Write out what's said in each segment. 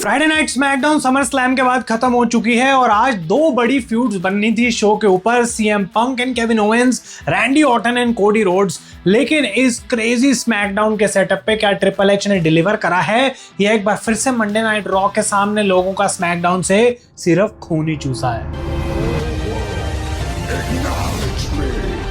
Friday night SmackDown summer slam के बाद खत्म हो चुकी है और आज दो बड़ी फ्यूड्स बननी थी शो के ऊपर, CM Punk and Kevin Owens, Randy Orton and Cody Rhodes. लेकिन इस क्रेजी स्मैकडाउन के सेटअप पे क्या ट्रिपल एच ने डिलीवर करा है? यह एक बार फिर से मंडे नाइट रॉ के सामने लोगों का स्मैकडाउन से सिर्फ खून ही चूसा है।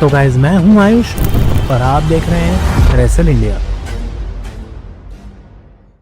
तो गाइस, मैं हूं आयुष और आप देख रहे हैं रेसल इंडिया।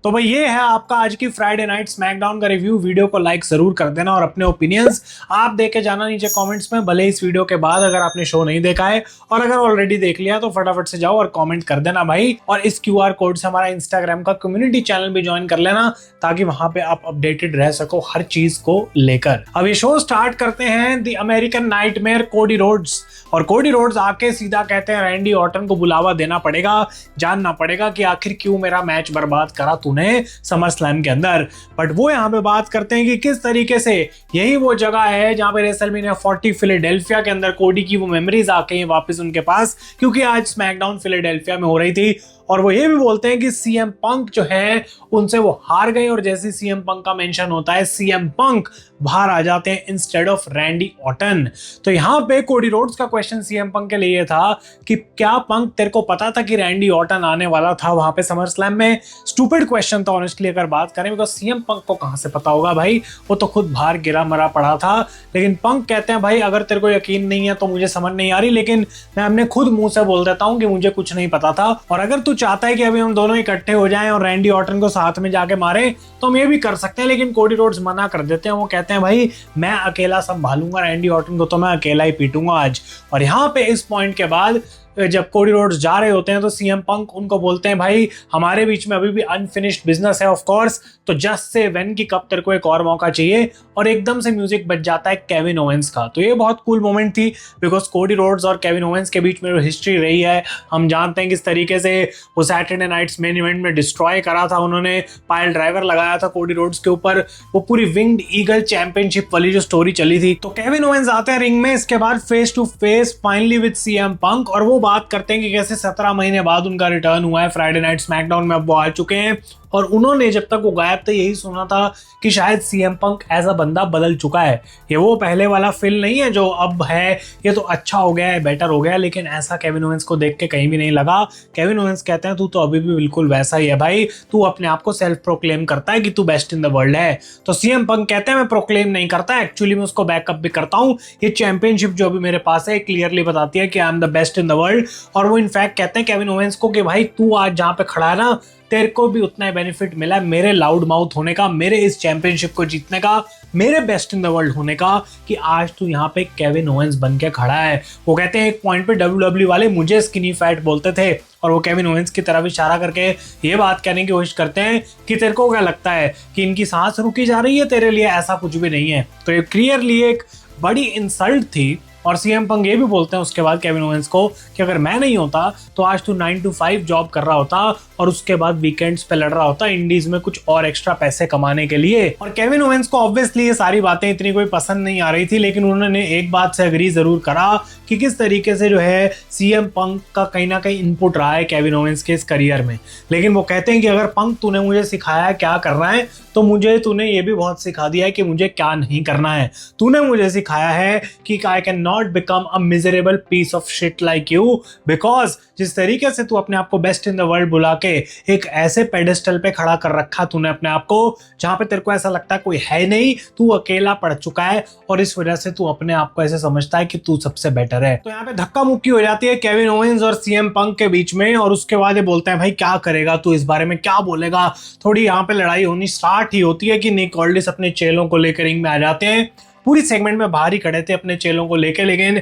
तो भाई ये है आपका आज की फ्राइडे नाइट स्मैकडाउन का रिव्यू। वीडियो को लाइक जरूर कर देना और अपने ओपिनियंस आप दे के जाना नीचे कमेंट्स में, भले इस वीडियो के बाद अगर आपने शो नहीं देखा है, और अगर ऑलरेडी देख लिया तो फटाफट से जाओ और कमेंट कर देना भाई। और इस क्यूआर कोड से हमारा इंस्टाग्राम का कम्युनिटी चैनल भी ज्वाइन कर लेना ताकि वहां पे आप अपडेटेड रह सको हर चीज को लेकर। अब ये शो स्टार्ट करते हैं the American nightmare Cody Rhodes, और कोडी रोड्स आके सीधा कहते हैं रैंडी ऑर्टन को बुलावा देना पड़ेगा, जानना पड़ेगा कि आखिर क्यों मेरा मैच बर्बाद करा तूने समर स्लैम के अंदर। बट वो यहाँ पे बात करते हैं कि किस तरीके से यही वो जगह है जहां पे रेसलमेनिया 40 फिलाडेल्फिया के अंदर कोडी की वो मेमोरीज आ गई वापस उनके पास, क्योंकि आज स्मैकडाउन फिलाडेल्फिया में हो रही थी। और वो ये भी बोलते हैं कि सीएम पंक जो है उनसे वो हार गए, और जैसे सीएम पंक का मेंशन होता है सीएम पंक बाहर आ जाते हैं इंस्टेड ऑफ रैंडी ऑर्टन। तो यहाँ पे कोडी रोड्स का क्वेश्चन सीएम पंक के लिए था कि क्या पंक तेरे को पता था कि रैंडी ऑर्टन आने वाला था वहां पे समर स्लैम में? स्टूपिड क्वेश्चन था ऑनेस्टली अगर बात करें, बिकॉज सीएम पंक को कहां से पता होगा भाई, वो तो खुद बाहर गिरा मरा पड़ा था। लेकिन पंक कहते हैं भाई अगर तेरे को यकीन नहीं है तो मुझे समझ नहीं आ रही, लेकिन मैं अपने खुद मुंह से बोल देता हूं कि मुझे कुछ नहीं पता था, और अगर तू चाहता है कि अभी हम दोनों इकट्ठे हो जाएं और रैंडी ऑर्टन को साथ में जाके मारे तो हम ये भी कर सकते हैं। लेकिन कोडी रोड्स मना कर देते हैं, वो कहते हैं भाई मैं अकेला संभालूंगा रैंडी ऑर्टन को, तो मैं अकेला ही पीटूंगा आज। और यहाँ पे इस पॉइंट के बाद जब कोडी रोड्स जा रहे होते हैं तो सीएम पंक उनको बोलते हैं भाई हमारे बीच में अभी भी अनफिनिश्ड बिजनेस है ऑफ कोर्स, तो जस्ट से व्हेन की कब तेरे को एक और मौका चाहिए। और एकदम से म्यूजिक बज जाता है केविन ओवेंस का। तो ये बहुत कूल मोमेंट थी, बिकॉज कोडी रोड्स और केविन ओवेंस के बीच में जो हिस्ट्री रही है हम जानते हैं किस तरीके से वो सैटरडे नाइट्स मेन इवेंट में डिस्ट्रॉय करा था उन्होंने, पायल ड्राइवर लगाया था कोडी रोड्स के ऊपर, वो पूरी विंग्ड ईगल चैंपियनशिप वाली जो स्टोरी चली थी। तो केविन ओवेंस आते हैं रिंग में इसके बाद face to face finally with CM Punk, और वो बात करते हैं कि कैसे 17 महीने बाद उनका रिटर्न हुआ है फ्राइडे नाइट स्मैकडाउन में। अब वो आ चुके हैं और उन्होंने जब तक वो गायब थे यही सुना था कि शायद सीएम पंक एज अ बंदा बदल चुका है, ये वो पहले वाला फील नहीं है जो अब है, ये तो अच्छा हो गया है, बेटर हो गया है। लेकिन ऐसा केविन ओवेंस को देख के कहीं भी नहीं लगा। केविन ओवेंस कहते हैं तू तो अभी भी बिल्कुल वैसा ही है भाई, तू अपने आप को सेल्फ प्रोक्लेम करता है कि तू बेस्ट इन द वर्ल्ड है। तो सीएम पंक कहते हैं मैं प्रोक्लेम नहीं करता, एक्चुअली मैं उसको बैकअप भी करता हूँ। ये चैंपियनशिप जो अभी मेरे पास है क्लियरली बताती है कि I am the best in the world. और वो इनफैक्ट कहते हैं केविन ओवेंस को कि भाई तू आज जहाँ पे खड़ा है ना, तेरे को भी उतना ही बेनिफिट मिला है मेरे लाउड माउथ होने का, मेरे इस चैंपियनशिप को जीतने का, मेरे बेस्ट इन द वर्ल्ड होने का, कि आज तू यहाँ पे केविन ओवेंस बन के खड़ा है। वो कहते हैं एक पॉइंट पे WWE वाले मुझे स्किनी फैट बोलते थे, और वो केविन ओवेंस की तरफ इशारा करके ये बात कहने की कोशिश करते हैं कि तेरे को क्या लगता है कि इनकी सांस रुकी जा रही है तेरे लिए? ऐसा कुछ भी नहीं है। तो ये क्लियरली एक बड़ी इंसल्ट थी। और सीएम पंक ये भी बोलते हैं उसके बाद केविन ओवेंस को कि अगर मैं नहीं होता तो आज तू 9 to 5 जॉब कर रहा होता और उसके बाद वीकेंड्स पे लड़ रहा होता इंडीज में कुछ और एक्स्ट्रा पैसे कमाने के लिए। और केविन ओवेंस को ऑब्वियसली ये सारी बातें इतनी कोई पसंद नहीं आ रही थी, लेकिन उन्होंने एक बात से अग्री जरूर करा कि किस तरीके से जो है सीएम पंक का कहीं ना कहीं इनपुट रहा है केविन ओवेंस के इस करियर में। लेकिन वो कहते हैं कि अगर पंक तूने मुझे सिखाया है क्या करना है, तो मुझे तूने ये भी बहुत सिखा दिया है कि मुझे क्या नहीं करना है। तूने मुझे सिखाया है कि I can not become a miserable piece of shit like you, because जिस तरीके से तू अपने आप को बेस्ट इन द वर्ल्ड बुला के एक ऐसे पेडेस्टल पे खड़ा कर रखा तूने अपने आप को, जहां पे तेरे को ऐसा लगता है कोई है नहीं, तू अकेला पड़ चुका है, और इस वजह से तू अपने आप को ऐसे समझता है कि तू सबसे बेटर है। तो यहाँ पे धक्का मुक्की हो जाती है केविन ओवेंस और सीएम पंक के बीच में, और उसके बाद ये बोलते हैं भाई क्या करेगा तू, इस बारे में क्या बोलेगा। थोड़ी यहाँ पे लड़ाई होनी स्टार्ट ही होती है कि निक ऑल्डिस अपने चेलों को लेकर रिंग में आ जाते हैं। पूरी सेगमेंट में बाहर ही खड़े थे अपने चेलों को लेकर, लेकिन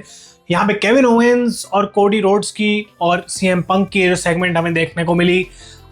यहाँ पे केविन ओवेंस और कोडी रोड्स की और सीएम पंक की जो सेगमेंट हमें देखने को मिली,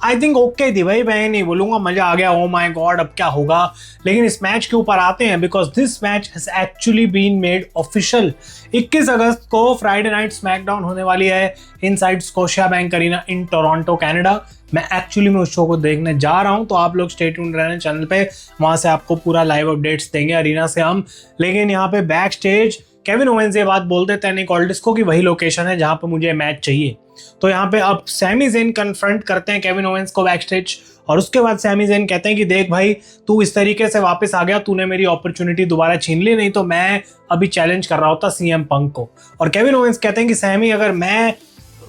आई थिंक ओके थी भाई, मैं नहीं बोलूंगा मजा आ गया ओ माय गॉड अब क्या होगा। लेकिन इस मैच के ऊपर आते हैं, because this match has actually been made official. 21 अगस्त को फ्राइडे नाइट स्मैकडाउन होने वाली है inside Scotiabank arena in Toronto Canada. मैं एक्चुअली में उस शो को देखने जा रहा हूं, तो आप लोग स्टे ट्यून्ड रहना चैनल पे, वहां से आपको पूरा लाइव अपडेट्स देंगे अरीना से हम। लेकिन यहाँ पे बैक स्टेज केविन ओवेंस ये बात बोल देते हैं निक ऑल्डिस को कि वही लोकेशन है जहां पे मुझे मैच चाहिए। तो यहाँ पे अब सैमी ज़ेन कन्फ्रंट करते हैं केविन ओवेंस को बैक स्टेज, और उसके बाद सैमी ज़ेन कहते हैं कि देख भाई, तू इस तरीके से वापस आ गया, तूने मेरी अपॉर्चुनिटी दोबारा छीन ली, नहीं तो मैं अभी चैलेंज कर रहा होता सीएम पंक को। और केविन ओवेंस कहते हैं कि सैमी, अगर मैं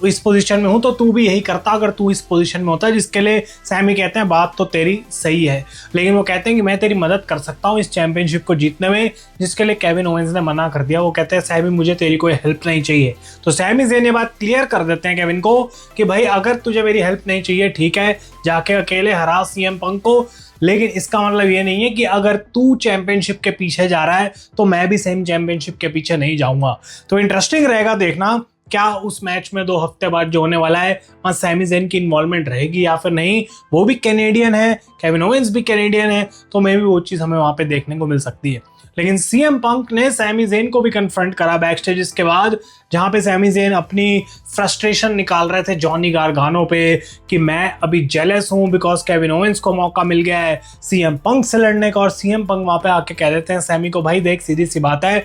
इस पोजीशन में हूं तो तू भी यही करता अगर तू इस पोजीशन में होता, जिसके लिए सैमी कहते हैं बात तो तेरी सही है, लेकिन वो कहते हैं कि मैं तेरी मदद कर सकता हूं इस चैंपियनशिप को जीतने में, जिसके लिए केविन ओवेंस ने मना कर दिया। वो कहते हैं सैमी, मुझे तेरी कोई हेल्प नहीं चाहिए। तो सैमी ज़ेन ये बात क्लियर कर देते हैं केविन को कि भाई अगर तुझे मेरी हेल्प नहीं चाहिए, ठीक है, जाके अकेले हरा सीएम पंक को, लेकिन इसका मतलब ये नहीं है कि अगर तू चैंपियनशिप के पीछे जा रहा है तो मैं भी सेम चैंपियनशिप के पीछे नहीं जाऊंगा। तो इंटरेस्टिंग रहेगा देखना क्या उस मैच में 2 हफ्ते बाद जो होने वाला है वहाँ सैमी ज़ेन की इन्वॉल्वमेंट रहेगी या फिर नहीं। वो भी कैनेडियन है, केविन ओवेंस भी कैनेडियन है, तो मे भी वो चीज़ हमें वहाँ पे देखने को मिल सकती है। लेकिन सीएम पंक ने सैमी ज़ेन को भी कन्फ्रंट करा बैक स्टेज के बाद, जहाँ पे सैमी ज़ेन अपनी फ्रस्ट्रेशन निकाल रहे थे जॉनी गारगानो पे कि मैं अभी जेलस हूँ बिकॉज केविन ओवेंस को मौका मिल गया है सीएम पंक से लड़ने का। और सीएम पंक वहाँ पे आके कह देते हैं सैमी को, भाई देख सीधी सी बात है,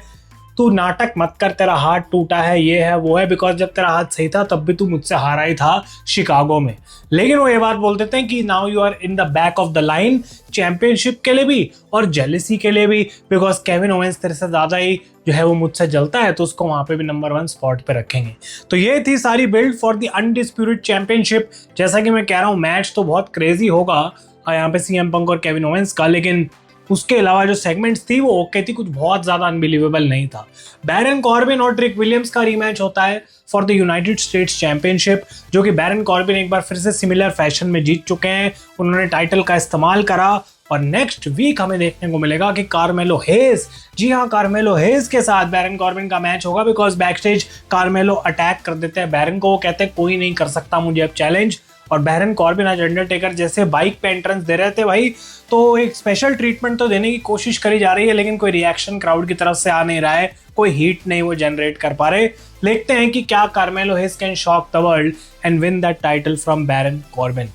तू नाटक मत कर, तेरा हाथ टूटा है, ये है वो है, बिकॉज जब तेरा हाथ सही था तब भी तू मुझसे हारा ही था शिकागो में। लेकिन वो ये बात बोल देते हैं कि now you are in the back of the line championship के लिए भी और जेलेसी के लिए भी, बिकॉज केविन ओवेंस तेरे से ज्यादा ही जो है वो मुझसे जलता है, तो उसको वहां पे भी नंबर 1 स्पॉट पे रखेंगे। तो ये थी सारी build for the undisputed championship. जैसा कि मैं कह रहा हूँ मैच तो बहुत क्रेजी होगा यहाँ पे सीएम पंक और केविन ओवेंस का, लेकिन उसके अलावा जो सेगमेंट्स थी वो ओके थी, कुछ बहुत ज्यादा अनबिलीवेबल नहीं था। बैरन कॉर्बिन और ट्रिक विलियम्स का रीमैच होता है for the United States championship, जो कि बैरन कॉर्बिन एक बार फिर से सिमिलर फैशन में जीत चुके हैं। उन्होंने टाइटल का इस्तेमाल करा और नेक्स्ट वीक हमें देखने को मिलेगा कि कार्मेलो हेज, जी हाँ, कार्मेलो हेज के साथ बैरन कॉर्बिन का मैच होगा, बिकॉज बैक स्टेज कार्मेलो अटैक कर देते हैं बैरन को। वो कहते हैं कोई नहीं कर सकता मुझे अब चैलेंज, और बैरन कॉर्बिन आज अंडरटेकर जैसे बाइक पे एंट्रेंस दे रहे थे भाई, तो एक स्पेशल ट्रीटमेंट तो देने की कोशिश करी जा रही है, लेकिन कोई रिएक्शन क्राउड की तरफ से आ नहीं रहा है, कोई हीट नहीं वो जनरेट कर पा रहे। देखते हैं कि क्या Carmelo Hayes can shock the world and win that title from Baron Corbin.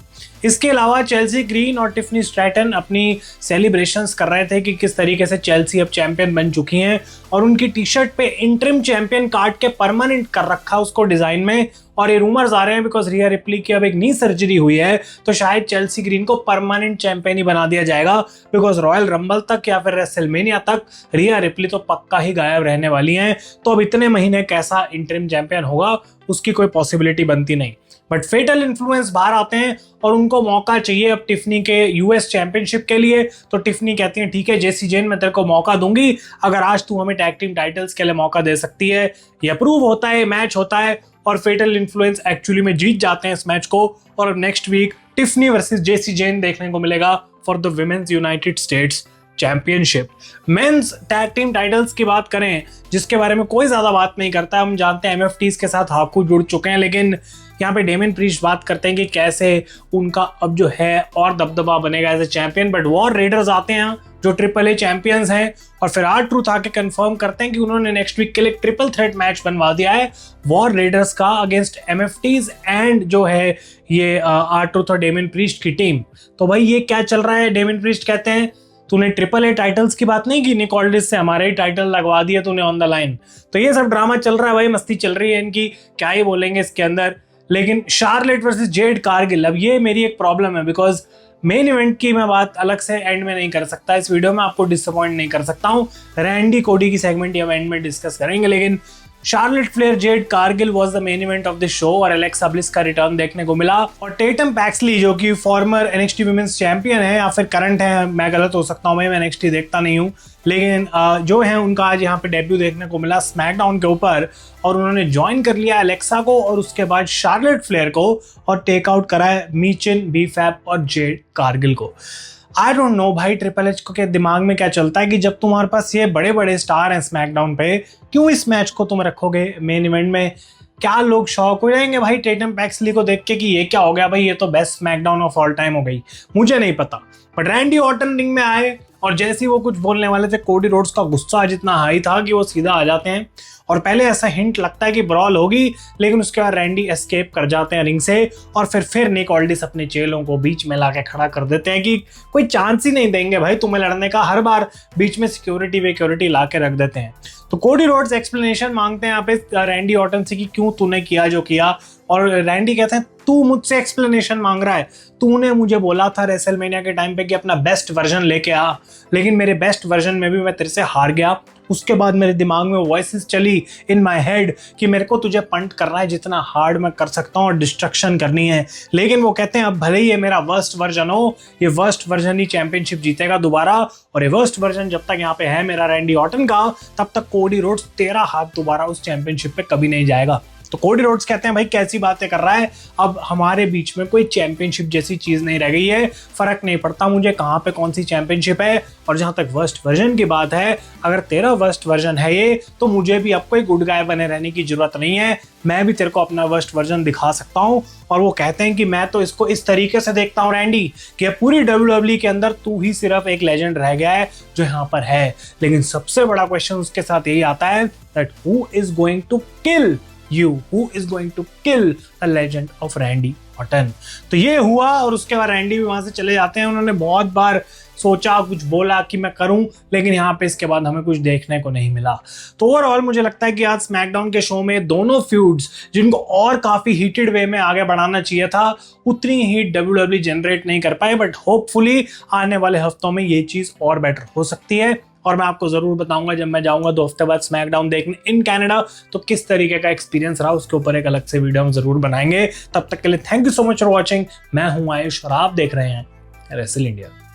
इसके अलावा चेल्सी ग्रीन और टिफनी स्ट्रैटन अपनी सेलिब्रेशंस कर रहे थे कि किस तरीके से चेल्सी अब चैंपियन बन चुकी हैं, और उनकी टी शर्ट पे इंटरिम चैंपियन काट के परमानेंट कर रखा उसको डिजाइन में। और ये रूमर्स आ रहे हैं बिकॉज रिया रिप्ली की अब एक नी सर्जरी हुई है, तो शायद चेल्सी ग्रीन को परमानेंट चैंपियन ही बना दिया जाएगा, बिकॉज रॉयल रंबल तक या फिर रेसलमेनिया तक रिया रिप्ली तो पक्का ही गायब रहने वाली हैं। तो अब इतने महीने कैसा इंटरिम चैंपियन होगा उसकी कोई पॉसिबिलिटी बनती नहीं। बट फेटल इन्फ्लुएंस बाहर आते हैं और उनको मौका चाहिए अब टिफनी के यूएस चैंपियनशिप के लिए। तो टिफनी कहती है ठीक है जेसी जेन, मैं तेरे को मौका दूंगी अगर आज तू हमें टैग टीम टाइटल्स के लिए मौका दे सकती है। ये अप्रूव होता है, मैच होता है और फेटल इन्फ्लुएंस एक्चुअली में जीत जाते हैं इस मैच को। और अब next week Tiffany versus Jacy Jayne देखने को मिलेगा for the women's United States championship. Men's tag team titles की बात करें, जिसके बारे में कोई ज्यादा बात नहीं करता, हम जानते हैं एमएफटीज के साथ हाकू जुड़ चुके हैं, लेकिन यहाँ पे डेमियन प्रीस्ट बात करते हैं कि कैसे उनका अब जो है और दबदबा बनेगा as a champion. But War Raiders आते हैं जो ट्रिपल ए चैंपियंस हैं, और फिर आर ट्रूथ आके कंफर्म करते हैं कि उन्होंने नेक्स्ट वीक के लिए ट्रिपल थ्रेट मैच बनवा दिया है वॉर रेडर्स का अगेंस्ट एमएफटीज एंड जो है ये आर ट्रूथ और डेमियन प्रीस्ट की टीम। तो भाई ये क्या चल रहा है? डेमियन प्रीस्ट कहते हैं तूने ट्रिपल ए टाइटल्स की बात नहीं की, निक ऑल्डिस से हमारे ही टाइटल लगवा दिया तूने ऑन द लाइन। तो ये सब ड्रामा चल रहा है भाई, मस्ती चल रही है इनकी, क्या ही बोलेंगे इसके अंदर। लेकिन शार्लेट वर्सेस जेड कारगिल, अब ये मेरी एक प्रॉब्लम है बिकॉज मेन इवेंट की मैं बात अलग से एंड में नहीं कर सकता, इस वीडियो में आपको डिसअपॉइंट नहीं कर सकता हूँ। रैंडी कोडी की सेगमेंट हम एंड में डिस्कस करेंगे, लेकिन Charlotte Flair Jade Cargill was the main event of the show और एलेक्सा ब्लिस का रिटर्न देखने को मिला। और टेटम पैक्सली जो कि फॉर्मर एनएक्सटी वुमेन्स चैंपियन है या फिर करंट है, मैं गलत हो सकता हूँ, मैं एनएक्सटी देखता नहीं हूँ, लेकिन जो है उनका आज यहाँ पे डेब्यू देखने को मिला स्मैकडाउन के ऊपर, और उन्होंने ज्वाइन कर लिया एलेक्सा को और उसके बाद शार्लेट फ्लेयर को, और टेक आउट करा है मीचिन, बीफैप और जेड कारगिल को। आई डोंट नो भाई ट्रिपल एच के दिमाग में क्या चलता है कि जब तुम्हारे पास ये बड़े बड़े स्टार हैं स्मैकडाउन पे, क्यों इस मैच को तुम रखोगे मेन इवेंट में? क्या लोग शॉक हो जाएंगे भाई टेटम पैक्सली को देख के कि ये क्या हो गया भाई, ये तो best SmackDown of all time हो गई? मुझे नहीं पता। बट रैंडी ऑर्टन रिंग में आए और जैसे ही वो कुछ बोलने वाले थे, कोडी रोड्स का गुस्सा आज इतना हाई था कि वो सीधा आ जाते हैं, और पहले ऐसा हिंट लगता है कि ब्रॉल होगी, लेकिन उसके बाद रैंडी एस्केप कर जाते हैं रिंग से, और फिर निक ऑल्डिस अपने चेलों को बीच में लाके खड़ा कर देते हैं कि कोई चांस ही नहीं देंगे भाई तुम्हें लड़ने का, हर बार बीच में सिक्योरिटी ला के रख देते हैं। तो कोडी रोड्स एक्सप्लेनेशन मांगते हैं यहाँ पे रैंडी ऑर्टन से कि क्यों तूने किया जो किया। और रैंडी कहते हैं तू मुझसे एक्सप्लेनेशन मांग रहा है, तूने मुझे बोला था रेसलमेनिया के टाइम पे कि अपना बेस्ट वर्जन लेके आ, लेकिन मेरे बेस्ट वर्जन में भी मैं तेरे से हार गया। उसके बाद मेरे दिमाग में वॉइसेस चली इन माय हेड कि मेरे को तुझे पंट करना है जितना हार्ड मैं कर सकता हूँ और डिस्ट्रक्शन करनी है। लेकिन वो कहते हैं अब भले ही ये मेरा वर्स्ट वर्जन हो, ये वर्स्ट वर्जन ही चैंपियनशिप जीतेगा दोबारा, और ये वर्स्ट वर्जन जब तक यहाँ पे है मेरा रैंडी ऑर्टन का, तब तक कोडी रोड्स तेरा हाथ दोबारा उस चैंपियनशिप पे कभी नहीं जाएगा। तो कोडी रोड्स कहते हैं भाई कैसी बातें कर रहा है, अब हमारे बीच में कोई चैंपियनशिप जैसी चीज नहीं रह गई है, फर्क नहीं पड़ता मुझे कहाँ पे कौन सी चैंपियनशिप है। और जहां तक वर्स्ट वर्जन की बात है, अगर तेरा वर्स्ट वर्जन है ये, तो मुझे भी अब कोई गुड गाय बने रहने की जरूरत नहीं है, मैं भी तेरे को अपना वर्स्ट वर्जन दिखा सकता हूँ। और वो कहते हैं कि मैं तो इसको इस तरीके से देखता हूँ रैंडी कि पूरी WWE के अंदर तू ही सिर्फ एक लेजेंड रह गया है जो यहाँ पर है। लेकिन सबसे बड़ा क्वेश्चन उसके साथ यही आता है that who is going to kill you, who is going to kill the legend of Randy Orton। तो ये हुआ और उसके बाद रैंडी भी वहां से चले जाते हैं। उन्होंने बहुत बार सोचा, कुछ बोला कि मैं करूं, लेकिन यहाँ पे इसके बाद हमें कुछ देखने को नहीं मिला। तो ओवरऑल मुझे लगता है कि आज स्मैकडाउन के शो में दोनों फ्यूड्स जिनको और काफी हीटेड वे में आगे बढ़ाना चाहिए था, उतनी हीट WWE जनरेट नहीं कर पाए, बट होपफुली आने वाले हफ्तों में ये चीज और बेटर हो सकती है। और मैं आपको जरूर बताऊंगा जब मैं जाऊंगा 2 हफ्ते बाद स्मैकडाउन देखने इन कनाडा, तो किस तरीके का एक्सपीरियंस रहा उसके ऊपर एक अलग से वीडियो हम जरूर बनाएंगे। तब तक के लिए thank you so much for watching. मैं हूं आयुष और आप देख रहे हैं रेसल इंडिया।